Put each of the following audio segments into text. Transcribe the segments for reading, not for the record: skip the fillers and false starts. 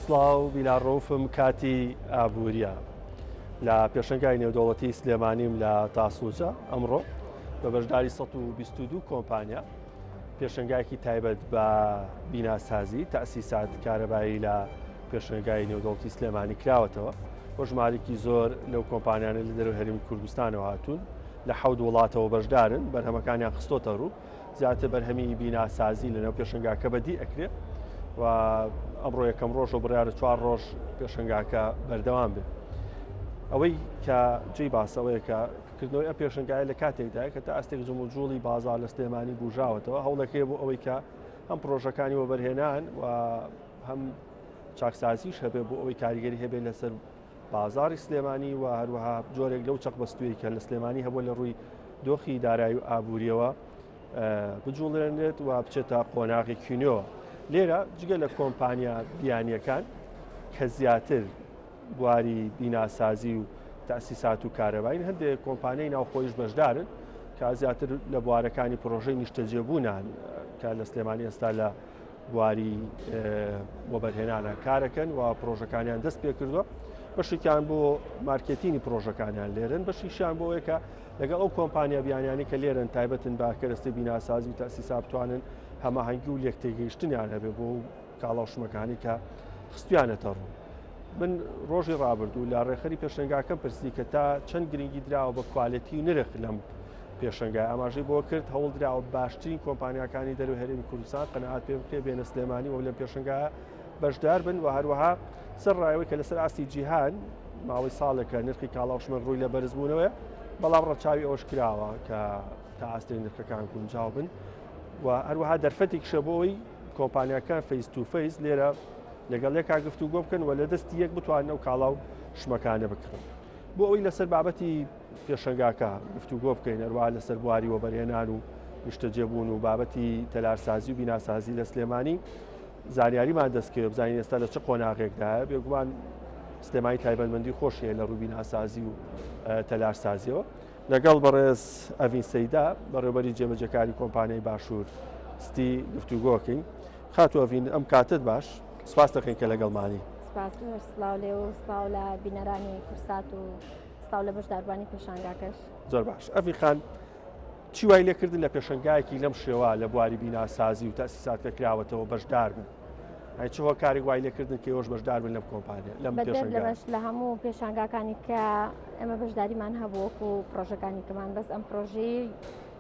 سڵاو بیلاڕۆفم کاتی ئابوووریە لە پێشەنگای نێودەوڵەتی سلێمانیم لە تاسووجە ئەمڕۆ بە بەشداری 122 کۆمپانیا پێشەنگایەکی تایبەت بە بیناسازی تەسیسات کارەبایی لە پێشەنگای نێودەوڵەتی سلێمانی کراوەتەوە بۆ ژمارێکی زۆر لەو کۆمپانیانە لە دەرەوەی هەرێمی کوردستانەوە هاتوون لە 7 وڵاتەوە بەشدارن بەرهەمەکانیان خستۆتە ڕوو زیاتر بەرهەمی بیناسازی لەنێو پێشەنگاکە بەدی ئەکرێت و ئەمڕۆ یەکەم ڕۆژ و بڕیارە 4 ڕۆژ پێشەنگاکە بەردەوام بێت. ئەوەی کە جێی باسەوەیە کە کردنەوەی ئەم پێشەنگایە لە کاتێکدایە کە تا ئەستێک جموجوڵی بازار لە سلێمانی بژاوەتەوە هەوڵەکەی بۆ ئەوەی کە ئەم پرۆژەکانی وەبەرهێنان و هەم چاکسازیش هەبێت بۆ ئەوەی کاریگەری هەبێت لەسەر بازاری سلێمانی و هەروەها جۆرێک لەو چەق بەستووی کە لە سلێمانی هەبوو لە ڕووی دۆخی دارایی و ئابووریەوە بجوڵێنێت و بچێتە قۆناغی کینۆوە. لێرە جگە لە کۆمپانیا بیانیەکان کە زیاتر بواری بیناسازی و تەسیسات و کارەباین هەندێک کۆمپانیای ناوخۆیش بەشدارن کە زیاتر لە بوارەکانی پرۆژەی نیشتەجێبوونان کە لە سلێمانی ئێستا لە بواری وەبەرهێنانە کارەکەن و پرۆژەکانیان دەست پێ کردووە بەشێکیان بۆ مارکێتینی پرۆژەکانیان لێرن بەشیشیان بۆ ئەوەیە کە لەگەڵ ئەو کۆمپانیا بیانیانی کە لێرن تایبەتن بە کەرەستی بیناسازی و تەسیسات بتوانن هەماهەنگی و لێکتێگەیشتنیان هەبێت بۆ کاڵاوشمەکانی کە خستویانەتە ڕوو. من ڕۆژی ڕابردوو لە ڕێخەری پێشەنگاکەم پرسی کە تا چەند گرنگی دراوە بە کوالەتی و نرخ لەم پێشەنگای ئاماژەی بۆ کرد هەوڵ دراوە باشترین کۆمپانیاکانی دەروی هەرێمی کوردستان قەنەعات پێ بکرێ بێنە سلێمانی و لەم پێشەنگایە بەشدار بن و هەروەها سەر ڕایەوەی کە لەسەر ئاستی جیهان ماوەی ساڵێکە نرخی کاڵاوشمە ڕووی لە بەرزبوونەوەی بەڵام ڕەچاوی ئەوش کراوە کە تا ئاستەی نرخەکان گونجاو بن و هەروەها دەرفەتێکیشە بۆەوەی کۆمپانیاکان فەیس تو فەیس لێرە لەگەڵ یەکا گفتوگۆ بکەن و لە دەستی یەک بتوانن ئەو کاڵاو شمەکانە بکڕن بۆ ئەوەی لەسەر بابەتی پێشەنگاکە گفتوگۆ بکەین هەروەها لەسەر بواری وەبەرهێنان و نیشتەجێبوون و بابەتی تەلارسازی و بیناسازی لە سلێمانی زانیاریمان دەستکەوێت بزانین ئێستا لە چه قۆناغێکدایە بێگومان سلێمانی تایبەتمەندی خۆشیە لە ڕووی بیناسازی و تەلارسازیەوە لەگەڵ بەڕێز ئەڤین سەیدا بەڕێوەبەری جێبەجەکاری کۆمپانیای باشوور ستی گفتوگۆکەین. خاتوو ئەڤین ئەم کاتت باش سپاس دەکەین کە لەگەڵمانی. سپاس سڵاو لێ و سڵاو لە بینەرانی کورسات و سڵاو لە بەشداربوانی پێشانگاکەش. زۆر باش. ئەڤین خان چی وای لێکردن لە پێشەنگایەکی لەم شێوە لە بواری بیناسازی و تەسیساتکە کراوەتەوە بەشدار بن؟ چ هۆکاری وای لێکردن کە ئێوەش بەشدار بن لەم کۆمپانیا لەم پێشەنگایە؟ لە هەموو پێشانگاکانی کە ئێمە بەشداریمان هەبوو وەکو پرۆژەکانی کەمان بەس ئەم پرۆژەی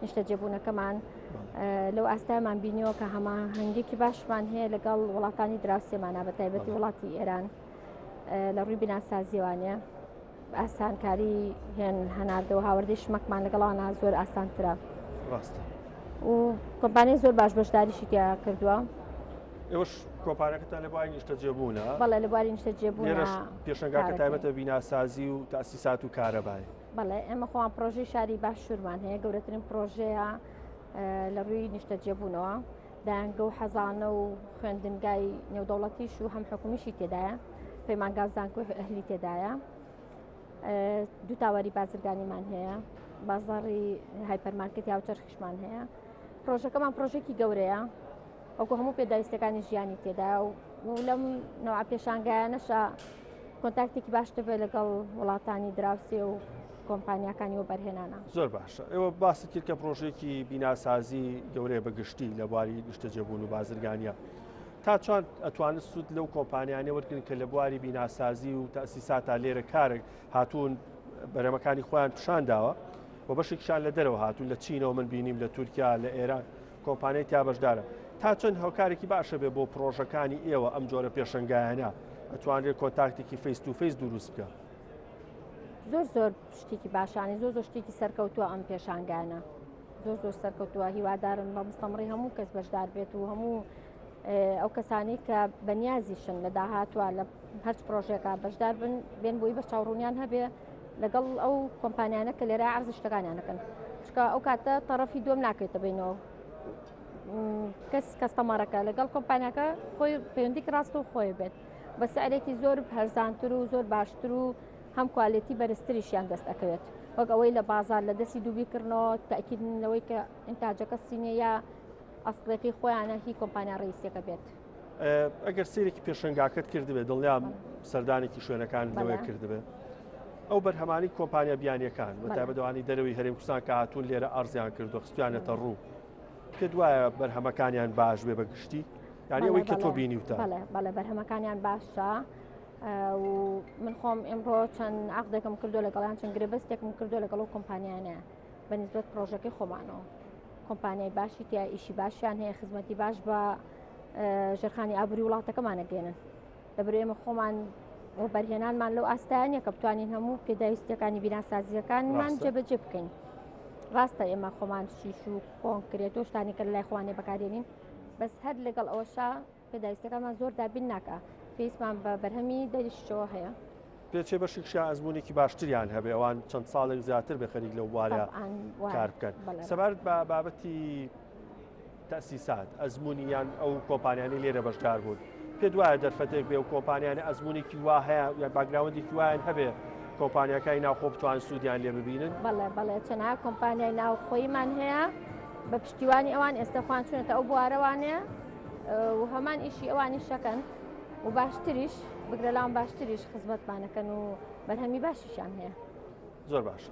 نیشتەجێبوونەکەمان لەو ئاستایمان بینیەوە کە هەماهەنگێکی باشمان هەیە لەگەڵ وڵاتانی دراوسێمانە بە تایبەتی وڵاتی ئێران لە ڕووی بیناسازیوانە ئاسانکاری هەناردەوە هاوردەی شمەکمان لەگەڵانە زۆر ئاسانترە و کۆمپانیای زۆر باش بەشداریشی تیا کردووە. ئێوەش کۆمپانیاکەتان لە بواری نیشتەجێبوونە؟ بەڵێ لە بواری نیشتەجێبوونە پێشەنگاکە تایبەتە بیناسازی و تەسیسات و کارەبای. بەڵێ ئێمە خۆمان پرۆژەی شاری باشوورمان هەیە گەورەترین پرۆژەیە لە ڕووی نیشتەجێبوونەوە دایانگە و حەزانە و خوێندنگای نێودەوڵەتیش و هەم حکومیشی تێدایە پەیمانگا زانکۆی ئەهلی تێدایە دوو تاوەری بازرگانیمان هەیە بازاڕی هایپەرمارکێتی هاوچەرخیشمان هەیە. پرۆژەکەمان پرۆژێکی گەورەیە وەکو هەموو پێداویستەکانی ژیانی تێدا و لەم نەوع پێشانگایانەشە کۆنتاکتێکی باش دەبێت لەگەڵ وڵاتانی دراوسێ و کۆمپانیاکانی وەبەرهێنانە. زۆر باشە. ئێوە باسی کرد کە پرۆژێکی بیناسازی گەورەیە بەگشتی لە بواری نیشتەجێبوون و بازرگانیە. تا چۆن ئەتوانن سوود لەو کۆمپانیانە وەرگن کە لە بواری بیناسازی و تەسیساتە لێرە کارێک هاتوون بەرەمەکانی خۆیان پیشانداوە و بەشێکیان لە دەرەوە هاتوون لە چینەوە من بینیم لە تورکیا لە ئێران کۆمپانیای تیا بەشدارە. تا چەند هەوکارێکی باشە بێ بۆ پرۆژەکانی ئێوە ئەم جۆرە پێشەنگایانە ئەتوانرێت کۆنتاکتێکی فەیس تو فەیس دروست بکە؟ زۆر شتێکی باشانی زۆر شتێکی سەرکەوتووە ئەم پێشانگانە زۆر سەرکەوتووە هیوادارن بە مستەمڕی هەموو کەس بەشدار بێت و هەموو ئەو کەسانی کە بەنیازیشن لە داهاتوە لە هەرچ پرۆژێکە بەشدار بێن بۆی بە چاوڕوونیان هەبێ لەگەڵ ئەو کۆمپانیانە کە لێرە عەرزی شتەکانیانەکەن چکە ئەو کاتە تەرەفی دووەم ناکرێتە بینەوە کەستەمەڕەکە لەگەڵ کۆمپانیاکە خۆی پەیوەندی ڕاست و خۆی بێت بە سعرێکی زۆر هەرزانتر و زۆر باشتر و هەم کوالیتی بەرزتریشیان دەست ئەەکەوێت وەک ئەوەی لە بازار لە دەستی دووبیکردنەوە تاکیدنەوەی کە ئینتاجەکە سینەیە ئەسڵەکەی خۆیانە هی کۆمپانیا ڕئیسیەکە بێت. ئەگەر سیرێکی پێشنگاکەت کردبێ دڵنیام سەردانێکی شوێنەکانەوەی کردبێ ئەو بەرهەمانی کۆمپانیا بیانیەکان بە تایبەتەوانی دەرەوەی هەرێم کوردستان کە هاتوون لێرە ئەرزیان کردو خستویانێتە ڕوو پێت وایە بەرهەمەکانیان باش بێ بەگشتی یانی ئەوەی کە تۆ بینیوتە بەڵێ بەرهەمەکانیان باشە و من خۆم ئێمڕۆ چەند عەقدێکم کردو لەگەڵیان چەند گرێبەستێکم کردو لەگەڵ ئەو کۆمپانیانەیە بەنسبەت پرۆژەکەی خۆمانەوە کۆمپانیای باشی تیا ئیشی باشیان هەیە خزمەتی باش بە ژێرخانی ئابووری وڵاتەکەمانە گەێنن لەبەرێ ئێمە خۆمان و بەرهێنانمان لەو ئاستایانە کە بتوانین هەموو پێداویستیەکانی بیناسازیەکانمان جێبەجێ بکەین ڕاستە ئێمە خۆمان شیش و کۆنکرێت و شتانی کە لای خۆوانێ بەکارێنین بەس هەر لەگەڵ ئەوەشا پێداویستەکانمان زۆر دابین ناکە پێویستمان بە بەرهەمی دەریشتەوە هەیە پێچێ بەشێکشیان ئەزمونێکی باشتریان هەبێ ئەوان چەند ساڵێک زیاتر بە خەریک لەو وارە کار بکەن سەبارەت بە بابەتی تەسیسات ئەزمونیان ئەو کۆمپانیانی لێرە بەشدار بوون پێ دوایە دەرفەتێک بێ و کۆمپانیانە ئەزمونێکی وا هەیە یان باگراوندێکی وایان هەبێ کۆمپانیەکانی ناوخۆ بتوان سوودیان لێ ببینن بەڵێ چەنها کۆمپانیای ناوخۆیمان هەیە بە پشتیوانی ئەوان ئێستا خوان چونێتە ئەو بوارەوانەیە و هەمان ئیشی ئەوانی شەکەن و باشتریش بگرەلام باشتریش خزمەتمانەکەن و بەرهەمی باشیشان هەیە زۆر باش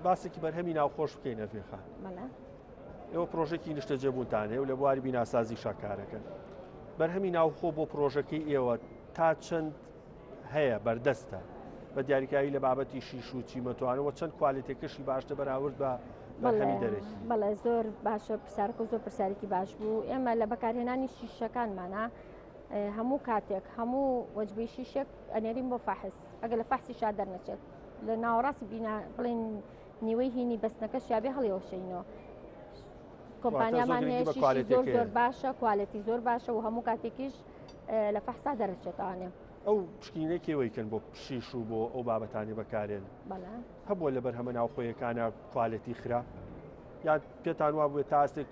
باسێکی بەرهەمی ناوخۆش بکەین نەرفێخان ئێوە پرۆژێکی نیشتە جێبوونتان هەیە و لە بواری بیناسازی شاکارەکەن بەرهەمی ناوخۆ بۆ پرۆژەکەی ئێوە تا چەند هەیە بەردەستە بە دیاریکاری لە بابەتی شیش و چیمەتوانەوە چەند کوالیتێکەشی باشتە بەراورد بە بەرهەمی دەرەکی بەڵێ زۆر باشە پرسیارکە زۆر پرسیارێکی باش بوو ئێمە لە بەکارهێنانی شیشەکانمانە هەموو کاتێک هەموو وەجبەی شیشێک ئەنێرین بۆ فاحس ئەگەر لە فەحسی شا دەرنەچێت لە ناوەڕاستی بینا بڵێن نیوەی هینی بەستنەکە شابێ هەڵێەوەشینەوە کۆمپانیامان هەیە زۆر باشە کوالەتی زۆر باشە و هەموو کاتێکیش لە فەحسا دەرەچێتوانێ ئەو پشکینێکەوەیکەن بۆ پشیش و بۆ ئەو بابەتانی بەکارێن هەبووە لە بەرهەمە ناوخۆیەکانە کوالەتی خرا یا پێتان وا بووێت تاستێک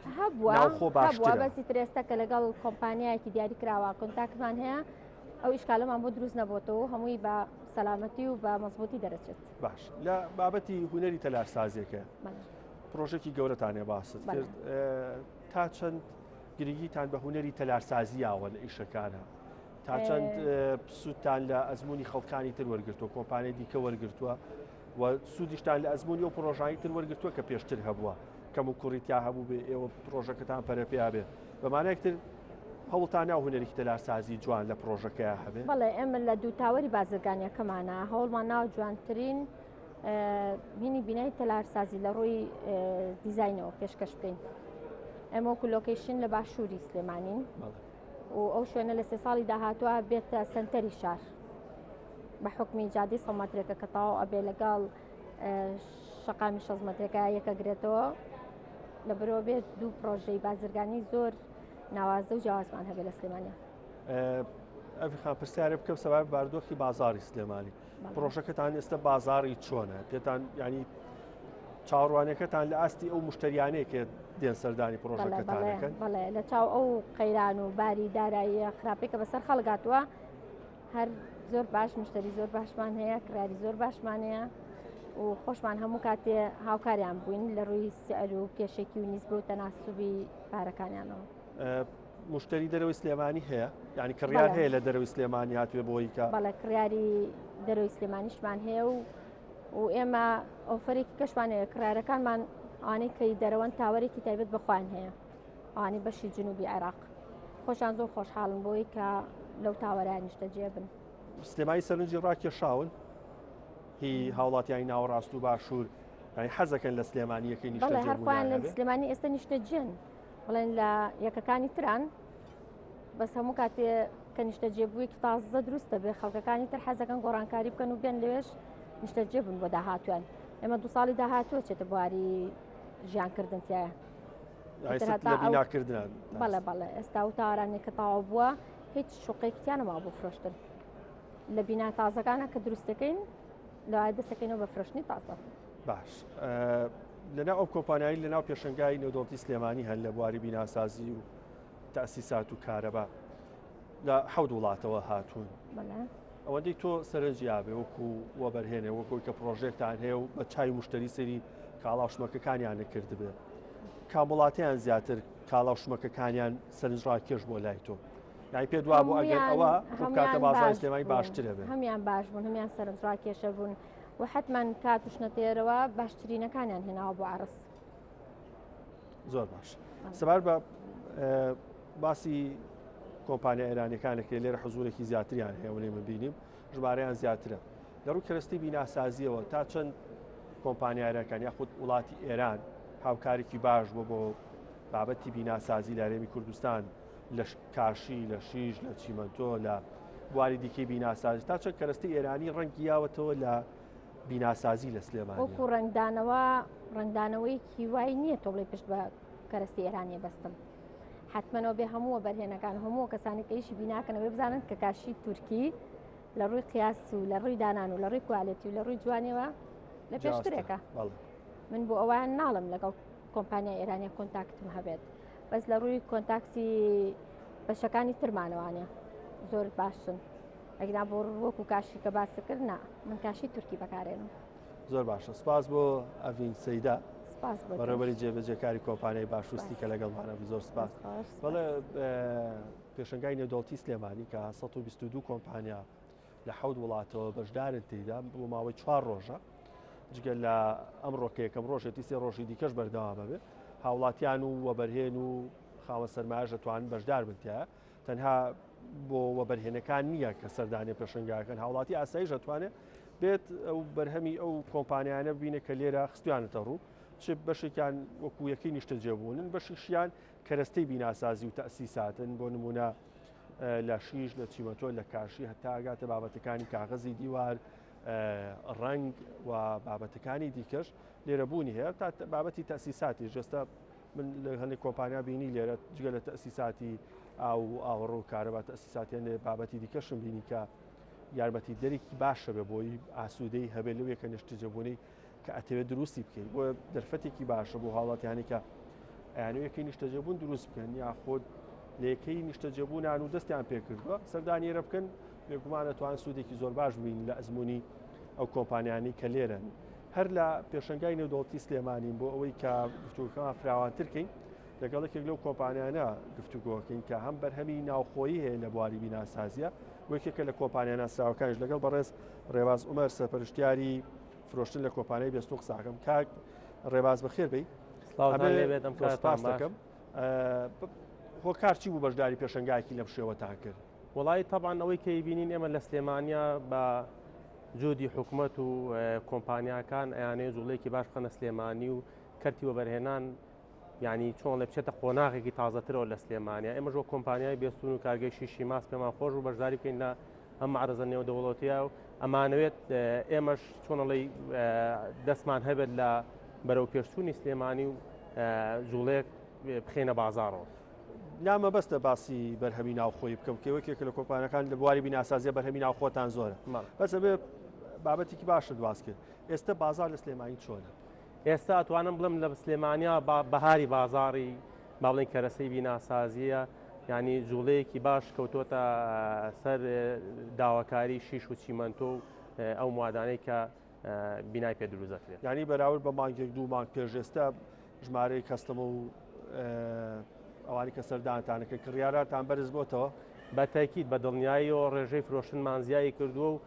ناوخۆ باشترە بەسی ترێستا کە لەگەڵ کۆمپانیایەکی دیاری کراوە کۆنتاکتمان هەیە ئەو ئیشکالەمان بۆ دروست نەبووتەوە هەمووی بە سەلامەتی و بە مەزبوطی دەرەچێت باش لە بابەتی هونەری تەلارسازیەکە پرۆژێکی گەورەتانێ باست کرد تا چەند گرنگیتان بە هونەری تەلارسازیاوە لە ئیشەکانە تا چەند سوودتان لە ئەزمموی خەڵکانی تر وەرگرتووە کۆمپانیای دیکە وەرگرتووە و سوودیشتان لە ئەزمموی و پرۆژانی تر وەرگرتووە کە پێشتر هەبووە کەم و کوڕیتیا هەبوو بێ ئێوە پرۆژەکەتان پەرەپیا بێ بەمانەیەکتر هەوڵتان ناو هونەرێکی تەلارسازی جوان لە پرۆژەکەیە هەبێ بەڵێ ئێمە لە دوو تاوەری بازرگانیەکەمانە هەوڵمان ناو جوانترین بینی بینایی تەلارسازی لە ڕووی دیزاینەوە پێشکەش بکەین ئەمە وەکو لۆکیشن لە باشووری سلێمانین و ئەو شوێنە لە 3 ساڵی داهاتووە بێتە سنتەری شار بە حکمی جادی 100 مەترێکە کە تەواو ئەبێ لەگەڵ شەقامی 6 مەترێکە یەکەگرێتەوە لە بەرەوە بێت دوو پرۆژەی بازرگانی زۆر ناوازە و جیاوازمان هەبێت لە سلێمانیا ئەفیخان پرسیارە بکەم سەبارەت باردۆخی بازاری سلێمانی پرۆژەکەتان ئێستا بازاری چۆنە پێتان ینی چاوەڕوانەکەتان لە ئاستی ئەو مشتریانەیە کە دێن سەردانی پرۆژەکەتانەکەن بەڵێ لە چاو ئەو قەیران و باری دارایی خراپەی کە بەسەر خەڵگاتووە هەر زۆر باش مشتری زۆر باشمان هەیە کراری زۆر باشمان هەیە و خۆشمان هەموو کاتێ هاوکاریان بووین لە ڕووی سعر و کێشێکی و نیزبە و تەناسوبی پارەکانیانەوە مشتری دەرەوەی سلێمانی هەیە یعنی کڕیار هەیە لە دەرەوەی سلێمانی هاتوێ بۆی کە بەڵێ کڕیاری دەرەوەی سلێمانیشمان هەیە و ئێمە ئۆفەرێکی کەشمانەیە کرارەکانمان ئەوانەی کەی دەرەوەن تاوەرێکی تایبەت بەخوان هەیە ئەوانەی بەشی جنوبی عێراق خۆشان زۆر خۆشحاڵن بۆی کە لەو تاوەران نیشتە جێبن سلێمانی سەرنجی ڕاکێشاون هی هاوڵاتیانی ناوەڕاست و باشوور ینی حەزەکەن لە سلێمانیەکەی نیشتە جێبوونیان هەرخوایان لە سلێمانی ئێستا نیشتە جێن بڵێن لە یەکەکانی تران بەس هەموو کاتێ کە نیشتە جێبوویەکی تازە دروستە بێ خەڵکەکانی تر حەزەکەن گۆڕانکاری بکەن و بێن لەوێش نیشتە جێبن بۆ داهاتوان ئێمە 2 ساڵی داهاتووە چێتە بواری ژیانکردنتیایە بەڵێ ئێستا و تاوەرانێک کە تاوا بووە هیچ شوقێکیانەما بۆ فرۆشتن لە بینا تازەکانە کە دروستەکەین لەوای دەسەکەینەوە بە فرۆشتنی تازە باش لەناو ئەو کۆمپانیایی لەناو پێشنگای نێودەوڵەتی سلێمانی هەن لە بواری بیناسازی و تەسیسات و کارەبا لە 7 وڵاتەوە هاتوون ئەوەندەی تۆ سەرنجیابێ وەکو وەبەرهێنێ وەکوی کە پرۆژێکتان هەیە و بە چای مشتری سەری کاڵاوشمەکەکانیانە کردبێ کام وڵاتیان زیاتر کاڵاوشمەکەکانیان سەرنجڕاکێش بۆ لای تۆ یانی پێ دوا بوو ئەگەر ئەوە کاتە بازاری سلێمانی باشترە بێت هەمیان باش بوون هەمیان سەرنجڕا کێشە بوون و حتمما کات و شنەتێرەوە باشترینەکانیان هێناوە بۆ عرس زۆر باش سەبار بە باسی کۆمپانیا ئێرانیەکانێک لێرە حزورێکی زیاتریان هەیە وڵێ من بینیم ژمارەیان زیاترە لە ڕوو کەرەستی بیناسازیەوە تا چەند کۆمپانیا ئێرانەکان یاخود وڵاتی ئێران هاوکارێکی باش بوو بۆ بابەتی بیناسازی لە هەرێمی کوردستان لە کاشی لە شیش لە چیمەنتۆ لە بواری دیکەی بیناسازی تا چەند کەرەستی ئێرانی ڕەنگی یاوەتەوە لە بیناسازی لە سلێمانی وەکو ڕنگدانەوەیکی وای نییە تۆ بڵێ پشت بە کەرەستی ئێرانیە بەستم حتممەەوە بێ هەمووە بەرهێنەکان هەموو کەسانی کەیشی بیناکەنەوەی بزانن کە کاشی تورکی لە ڕووی قیاس و لە ڕووی دانان و لە ڕووی کوالەتی و لە ڕووی جوانەوە لە پێشترێکە من بۆ ئەوان ناڵم لەگەڵ کۆمپانیا ئێرانیە کۆنتاکتم هەبێت بەس لە ڕووی کۆنتاکتی بەشەکانی ترمانەوانێ زۆر باشن ئەگرا بۆ وەکو کاشی کە باس کرد نا من کاشی تورکی بەکارێنم زۆر باشە سپاس بۆ ئەڤین سەیدا بەڕێوەبەری جێبەجێکاری کۆمپانیای باشوستی کە لەگەڵمانە زۆر سپاس بەڵێ پێشنگای نێودەوڵەتی سلێمانی کە 122 کۆمپانیا لە 7 وڵاتەوە بەشدارن تێیدا بۆ ماوەی 4 ڕۆژە جگەل لە ئەمڕۆکە یەکەم ڕۆژێتی سێ ڕۆژی دیکەش بەردەوامە بێت هاوڵاتیان و وەبەرهێن و خاوە سەرمایە دەتوانن بەشدار بنتیە تەنها بۆ وەبەرهێنەکان نییە کە سەردانی پێشنگاکەن هاوڵاتی ئاسایی دەتوانێت بێت ئەو بەرهەمی ئەو کۆمپانیانە بینە کە لێرە خستویانەتە ڕوو چ بەشێکیان وەکو یەکەی نیشتە جێبوونن بەشیشیان کەرەستەی بیناسازی و تەسیساتن بۆ نمونە لە شیش لە چیمەتۆ لە کاشی هەتا ئاگاتە بابەتەکانی کاغەزی دیوار ڕنگ و بابەتەکانی دیکەش لێرە بوونی هەیە تا بابەتی تەسیساتی ژێستا من لە هەندێک کۆمپانیا بینی لێرە جگە لە تەسیساتی ئاو ئاوەڕۆ و کارەبا تەسیساتیان لێ بابەتی دیکەشم بینی کە یارمەتی دەرێکی باشە بێ بۆی ئاسوودەی هەبێت لەو یەکە نیشتە جێبوونی کە ئەتەوێت دروستی بکەیت بۆ دەرفەتێکی باشە بۆ هاوڵاتیانی کە ئەیانەوەیەکەی نیشتە جێبوون دروست بکەن یاخۆت لە یەکەی نیشتە جێبوونان و دەستیان پێکردووە سەردانیێرە بکەن بێگومانە توان سوودێکی زۆر باش بین لە ئەزمموی ئەو کۆمپانیانی کە لێرن هەر لە پێشنگای نێودەوڵەتی سلێمانین بۆ ئەوەی کە گفتوگۆکەمان فراوانترکەین لەگەڵێکێک لەو کۆمپانیانە گفتوگۆکەین کە هەم بەرهەمی ناوخۆیی هەیە لە بواری بیناسازیە وەکێکە لە کۆمپانیا ناسراوەکانش لەگەڵ بەڕێز ڕێباز عومەر سەرپەرشتیاری فرۆشتن لە کۆمپانیای بێستۆ قساکەم کاک ڕێباز بەخێر بی سپاس دەکەم هۆکارچی بوو بەشداری پێشنگایەکی لەم شێوەتان کرد وڵی تەبان ئەوەی کە بینین ئێمە لە سلێمانیا بە جودی حکوومەت و کۆمپانیاکان ئەیانەیە جوڵەیەکی باش بخەنە سلێمانی و کەرتی وەبەرهێنان ینی چۆن لە بچێتە قۆناغێکی تازەترەوە لە سلێمانیا ئێمە ژۆ کۆمپانیای بێستون و کارگەی شیشی ماس پێمان خۆش و بەشداری بکەین لە ئەم معرەزە نێودەوڵەتیە و ئەمانەوێت ئێمەش چۆنەڵی دەستمان هەبێت لە بەرەو پێشچوونی سلێمانی و جوڵەیەک بخێنە بازاڕەوە نامە بەستە باسی بەرهەمی ناوخۆی بکەم کێوەکێکە لە کۆمپانیەکان لە بواری بیناسازیە بەرهەمی ناوخۆتان زۆرە بەسە بێ بابەتێکی باشە دواز کرد ئێستا بازار لە سلێمانی چۆنە ئێستا ئەتوانم بڵم لە سلێمانیا بەهاری بازاری با بڵین کەرەسەی بیناسازیە ینی جوڵەیەکی باش کەوتۆتە سەر داواکاری شیش و چیمەنتۆ و ئەو موادانەی کە بینای پێ دروزەکرێت ینی بەراورد بە مانگێک دوو مانگ پێشێستا ژمارەی کەستەمە و ئەوانی کە سەردانتانەکە کڕیاراتان بەرز بۆتەوە بە تاکید بە دڵنیایی و ڕێژەی فرۆشتنمان زیایی کردووە و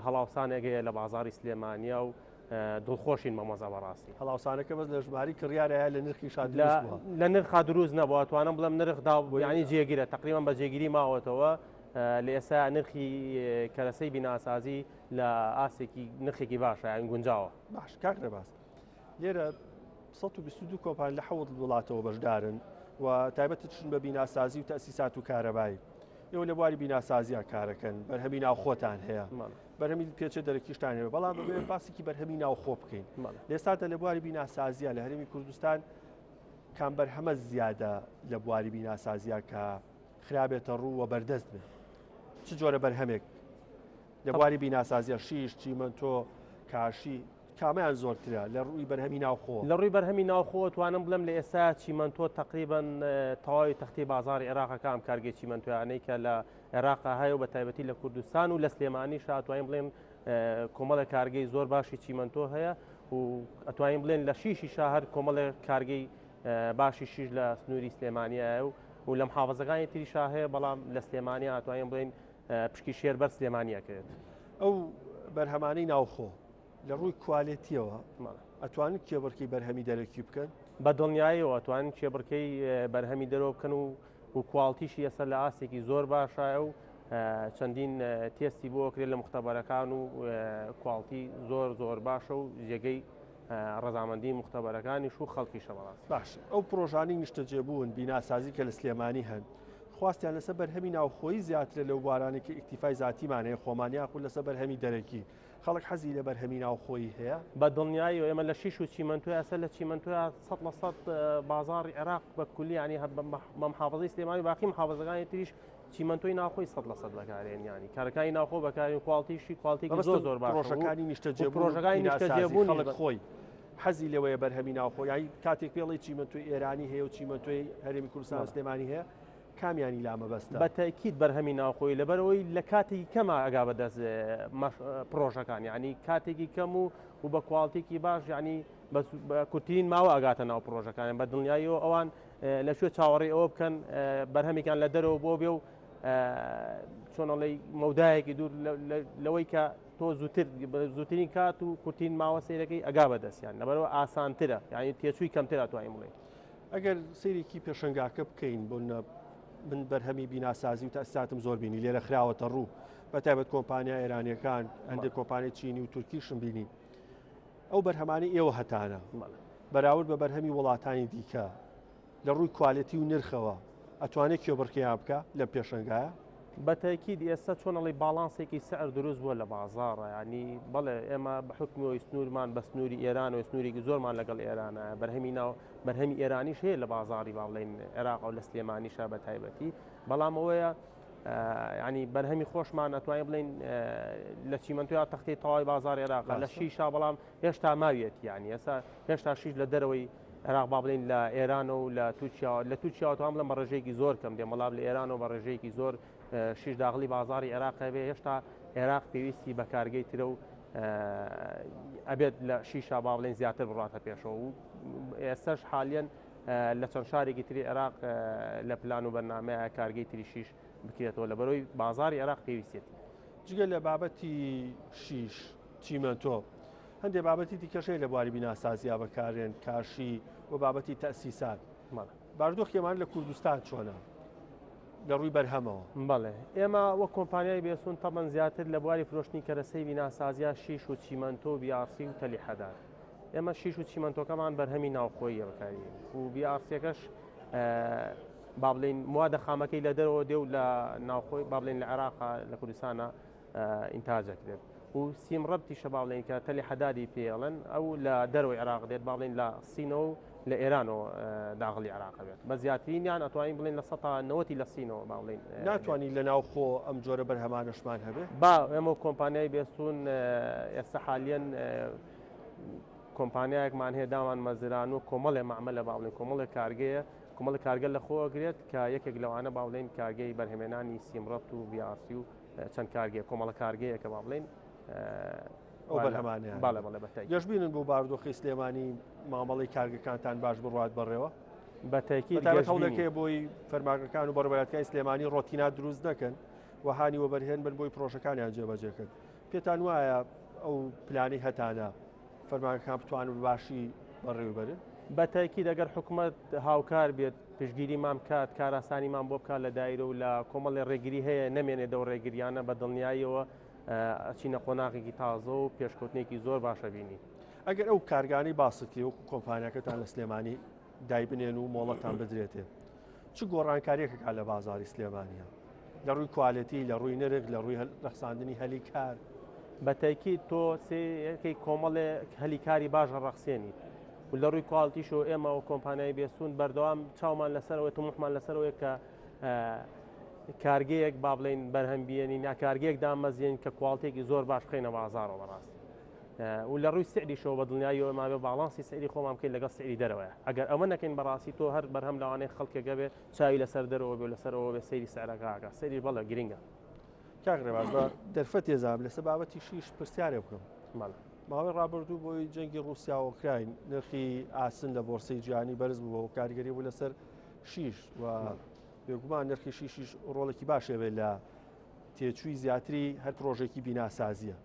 هەڵاوسانێکەیە لە بازاری سلێمانیا و دڵخۆشین مەمەزە بەڕاستی هەڵاوسانەکە بەس لە ژماری کڕیارەیە لە نرخی شاد لە نرخا دروست نەبووە توانم بڵم نرخدا ینی جێگیرە تقریبان بە جێگیری ماوەتەوە لە ئێستا نرخی کەرەسەی بیناسازی لە ئاسێکی نرخێکی باشە یان گونجاوە باش کاک ڕێباز لێرە 122 کۆمپانی لە 7 وڵاتەوە بەشدارن و تایبەتشن بە بیناسازی و تەسیسات و کارەبایی ئێوە لە بواری بیناسازیە کارەکەن بەرهەمی ناوخۆتان هەیە بەرهەمی پێچە دەرەکیشتان هەیە بەڵام بێ باسێکی بەرهەمی ناوخۆ بکەین لێستادا لە بواری بیناسازیە لە هەرێمی کوردستان کام بەرهەمە زیادە لە بواری بیناسازیە کە خرابێتە ڕوو و بەردەست بێت چ جۆرە بەرهەمێک لە بواری بیناسازیە شیش چیمەنتۆ کاشی کامیان زۆرترە لە ڕووی بەرهەمی ناوخۆ لە ڕووی بەرهەمی ناوخۆ توانم بڵم لە ئێستا چیمەنتۆ تقریبا تەواوی تەختی بازاری عێراقەکە ئەم کارگەی چیمەنتۆیانەی کە لە عێراقا هەیە و بە تایبەتی لە کوردستان و لە سلێمانی شاتوانین بڵێن کۆمەڵە کارگەی زۆر باشی چیمەنتۆ هەیە و ئەتوانین بڵێن لە شیشی شاهر کۆمەڵە کارگەی باشی شیش لە سنووری سلێمانیایە و و لە محافەزەکانی تریشا هەیە بەڵام لە سلێمانی ئەتوانین بڵین پشکی شێر بەر سلێمانیەکرێت. ئەو بەرهەمانەی ناوخۆ لە ڕووی کوالێتیەوە ئەتوانن کێبڕکەی بەرهەمی دەرەکی بکەن بە دڵنیاییەوە ئەتوانن کێبڕکەی بەرهەمی دەرەوە بکەن و کوالتیشی ئێستا لە ئاستێکی زۆر باشایە و چەندین تێستی بۆ کرێت لە مختەبەرەکان و کوالتی زۆر باشە و جێگەی ڕەزامەندی مختەبەرەکانیش و خەڵکی شەوەڵات. باش ئەو پرۆژانی نیشتەجێبوون بیناسازی کە لە سلێمانی هەن خواستیان لەسەر بەرهەمی ناوخۆی زیاترە لەو بوارانێکی ئیکتیفای زاتیمانەیە خۆمانیان خو لەسەر بەرهەمی دەرەکی خەڵک حەزی لە بەرهەمی ناوخۆی هەیە بە دڵنیایی و ئێمە لە شیش و چیمەنتۆی ئەسە لە چیمەنتۆیە 100% بازاڕی عێراق بە کولی ینی بە محافەزەی سلێمانی باقی محافەزەکانی تریش چیمەنتۆی ناوخۆی 100% بەکارێن ینی کارەکانی ناوخۆ بەکارین کوالتیشی کوالتیکی زۆر باش پرۆژەکانی نیشتەجێبوون پرۆژەکانی نیشتەجێبوون خەڵک خۆی حەزی لەوەیە بەرهەمی ناوخۆی یانی کاتێک پێڵی چیمەنتۆی ئێرانی هەیە و چیمەنتۆی هەرێمی کوردستان سلێمانی هەیە کامیانی لامە بەستە بە تاکید بەرهەمی ناوخۆی لەبەرەوەی لە کاتێکی کەمە ئەگا بەدەست پرۆژەکان ینی کاتێکی کەم و بە کوالتێکی باش ینی بە کورتترین ماوە ئەگاتە ناو پرۆژەکان بە دڵنیاییەوە ئەوان لەکوێ چاوەڕێی ئەوە بکەن بەرهەمێکیان لە دەرەوە بۆ بێ و چۆنەڵی مەودایەکی دوور لەوەی کە تۆ زووترین کات و کورتترین ماوە سیرەکەی ئەگا بەدەستیان لەبەرەوە ئاسانترە یعنی تێچووی کەمتر توانین بڵێ. ئەگەر سیرێکی پێشنگاکە بکەین بۆ من بەرهەمی بیناسازی و تاسیساتم زۆر بینی لێرە خراوەتە ڕوو بە تایبەت کۆمپانیا ئێرانیەکان هەندێک کۆمپانیای چینی و تورکیشم بینی ئەو بەرهەمانی ئێوە هەتانە بەراورد بە بەرهەمی وڵاتانی دیکە لە ڕووی کوالەتی و نرخەوە ئەتوانێت کێبڕکەیان بکە لە پێشنگایە بە تاکید ئێستا چۆنەڵی باڵانسێکی سعر دروست بووە لە بازاڕە ینی بەڵێ ئێمە بە حکمەوەی سنوورمان بە سنووری ئێران و سنوورێکی زۆرمان لەگەڵ ئێرانە بەرهەمی ئێرانیش هەیە لە بازاڕی باڵێن عێراق و لە سلێمانیشە بە تایبەتی بەڵام ئەوەیە ینی بەرهەمی خۆشمان ئەتوانین بڵین لە چیمەنتۆیا تەختەی تەواوی بازار عێراق لە شیشا بەڵام هێشتا ماویێت ینی ئێستا هێشتا شیش لە دەرەوەی عێراق با بڵین لە ئێران و لە تووچیا توام لە بەڕێژەیەکی زۆر کەم دێ مەڵاب لە ئێران و بەڕێژەیەکی زۆر شیش داغڵی بازاری عێراق بێ هێشتا عێراق پێویستی بە کارگەی ترە و ئەبێت لە شیشا با بڵین زیاتر بڕاتە پێشەوە و ئێستاش حالیان لە چەند شارێکی تری عێراق لە پلان و بەرنامەیە کارگەی تری شیش بکرێتەوە لەبەرەوەی بازاری عێراق پێویستێتی. جگە لە بابەتی شیش چیمەنتۆ هەندێک بابەتی دیکەشەی لە بواری بیناسازییا بەکارێن کاشی و بابەتی تەسیسات باردۆخێمان لە کوردستان چۆنە لە ڕووی بەرهەمەوە. بەڵێ ئێمە وەک کۆمپانیای بێسون تەمەن زیاتر لە بواری فرۆشتنی کەرەسەی بیناسازیە شیش و چیمەنتۆ بیارسی و تەلیحەدار ئێمە شیش و چیمەنتۆکەمان بەرهەمی ناوخۆیە بەکاری و بیارسیەکەش با بڵین موادە خامەکەی لە دەرەوە دێ و لە ناوخۆی با بڵین لە عێراقا لە کوردستانە ئینتاجەکرێت و سیم ڕەبتیشە با بڵین کە تەلیحەداری پێڵێن ئەو لە دەرەوەی عێراق دێت با بڵین لە سینەوە لە ئێرانەوە داغڵی عێراق بێت بە زیاترینیان ئەتوانین بڵین لە 190 لە سینەوە با بڵین ناتوانین لە ناوخۆ ئەم جۆرە بەرهەمانەشمان هەبێت با ئێمە کۆمپانیای بێستون ئێستا حالیان کۆمپانیایەکمان هەیە دامان مەزران و کۆمەڵێ مەعمەلە با بڵین کۆمەڵێک کارگەیە کۆمەڵی کارگەل لە خۆگرێت کە یەکێک لەوانە با بڵین کارگەی بەرهەمێنانی سیمڕەت و بیارسی و چەند کارگەیە کۆمەڵە کارگەیەکە با بڵین ئەو بەرهەمانیان باڵێ بەڵێ بەتای گەشتبینن بۆ باردۆخی سلێمانی مامەڵی کارگەکانتان باش بڕات بەڕێوە بە تاکید هەوڵەکەی بۆی فەرماگەکان و بەڕێوەبەرەکانی سلێمانی ڕۆتینا دروست دەکەن و هانی وەبەرهێن بن بۆی پرۆژەکانیان جێبەجێکرد پێتان وایە ئەو پلانی هەتانە فەرماگەکان بتوانن باشی بەڕێوەبەرن بە تاکید ئەگەر حکوومەت هاوکار بێت پشگیری مام کات کاراسانیمان بۆ بکات لە دایرە و لە کۆمەڵی ڕێگیری هەیە نەمێنێت دەو ڕێگریانە بە دڵنیاییەوە ئەچینە قۆناغێکی تازە و پێشکەوتنێکی زۆر باشە بینی. ئەگەر ئەو کارگانی باستی و کۆمپانیەکەتان لە سلێمانی دایبنێن و مۆڵەتان بدرێتێ چ گۆڕانکاریەکە لە بازاری سلێمانیە لە ڕووی کوالەتی لە ڕووی نرخ لە ڕووی ڕەخساندنی هەلی کار بە تاکید تۆ سێکەی کۆمەڵێ هەلی کاری باشە ڕەخسێنی و لە ڕووی کوالتیش و ئێمە و کۆمپانیای بێسون بەردەوام چاومان لەسەرەوەی تموحمان لەسەرەوەی کە کارگەیەک با بڵین بەرهەم بێنی ناکارگەیەک دامەزیێن کە کوالتێکی زۆر باش بخینە بازارەوە بەڕاست و لە ڕووی سعریشەوە بە دڵنیاییەوە مابێ باڵانسی سعری خۆمان بکەین لەگەڵ سعری دەرەوەیە ئەگەر ئەمە نەکەین بەڕاستی تۆ هەر بەرهەم لەوانەیە خەڵکێکە بێ چاوی لەسەر دەرەوە بێ لەسەرەوە بێ سەیری سعرەکەکە سەیری بەڵە گرنگە. کاک ڕێباز بە دەرفەت ێزام لەسەر بابەتی شیش پرسیارێ بکەم ماوەی ڕابردوو بۆی جەنگی ڕووسیا و ئوکراین نرخی ئاسن لە بۆرسەی جیهانی بەرز بووە و کاریگەری بوو لەسەر شیش و بێگومان نرخی شیشیش ڕۆڵێکی باشێوێت لە تێچووی زیاتری هەر پرۆژێکی بیناسازیە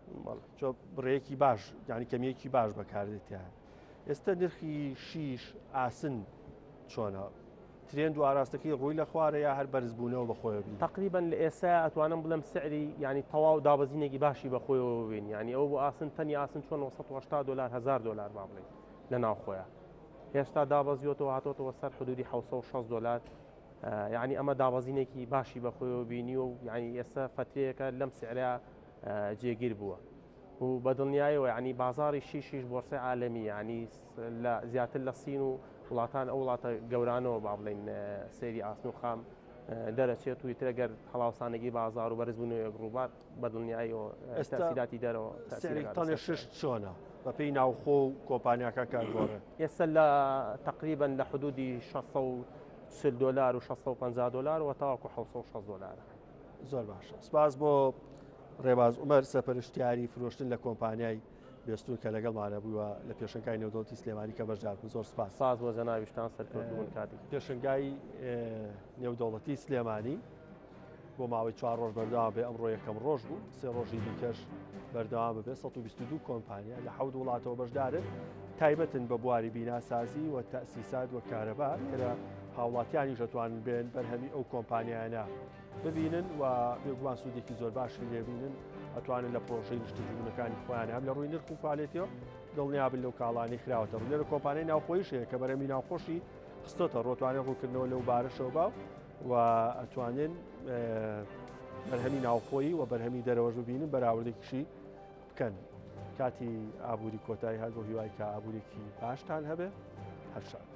چۆ بڕێیەکی باش یعنی کەمیەکی باش بەکاردێتیان ئێستا نرخی شیش ئاسن چۆنە ترێن و ئاراستەکەی ڕووی لە خوارە یا هەر بەرزبوونەوە بەخۆیە بین تقریبا لە ئێستا ئەتوانم بڵم سعری ینی تەواو دابەزینێکی باشی بەخۆیەوە بین ینی ئەو بۆ ئاسن تەنی ئاسن چۆن 1970 دلار 1000 دلار با بڵێن لە ناوخۆیە هێشتا دابەزیۆتەوە هاتۆتەوە سەر حدودی 660 دلار یعنی ئەمە دابەزینێکی باشی بەخۆیەوە بینی و ینی ئێستا فترەیەکە لەم سعریا جێگیر بووە و بەدڵنیایەوە ینی بازاری شیشیش بۆرسەی عالەمی ینی زیاتر لە سین و وڵاتان ئەو وڵاتە گەورانەوە با بڵێن سەیری ئاسن و خام دەرەچێت و ئیترەگەر هەڵاوسانێکی بازار و بەرزبوونەوەی ڕووبات بەدڵنیایەوە تەسیراتی دەرەوە تەنێ شش چۆنە بە پێی ناوخۆ و کۆمپانیاکە کارگۆڕە ئێستا لە تقریبا لە حدودی 640 دلار و 650 دلار و تاواکو 660 دلار زۆر باشە سپاس بۆ ڕێباز عومەر سەپەرشتیاری فرۆشتن لە کۆمپانیای بێستون کە لەگەڵمانە بووە لە پێشنگای نێودەوڵەتی سلێمانی کە بەشدار بوو زۆر سپاس ساز بۆ جەناویشتان سەرکردبوون کاتی پێشنگای نێودەوڵەتی سلێمانی بۆ ماوەی 4 ڕۆژ بەردەوام بێ ئەمڕۆ یەکەم ڕۆژ بوو 3 ڕۆژی دیکەش بەردەوام ببێ 122 کۆمپانیا لە 7 وڵاتەوە بەشدارن تایبەتن بە بواری بیناسازی و تەسیسات و کارەبا لێرە هاوڵاتیانی دەتوانن بێن بەرهەمی ئەو کۆمپانیانە ببینن و بێگومان سوودێکی زۆر باشی لێبینن ئەتوانن لە پرۆژەی نیشتەجوونەکانی خۆیان هەم لە ڕووی نرخ و کوالێتیەوە دڵنیابن لەو کاڵانی خراوەتە لێرە کۆمپانیای ناوخۆییشەیە کە بەرەمی ناوخۆشی خستۆتە ڕۆتوانێت ڕووکردنەوە لەو بارشەوە باو و ئەتوانن بەرهەمی ناوخۆیی و بەرهەمی دەرەوەش ببینن بەراوردێکیشی بکەن کاتی ئابووری کۆتایی هەر بۆ هیوای کە ئابوورێکی باشتان هەبێ هەر شاد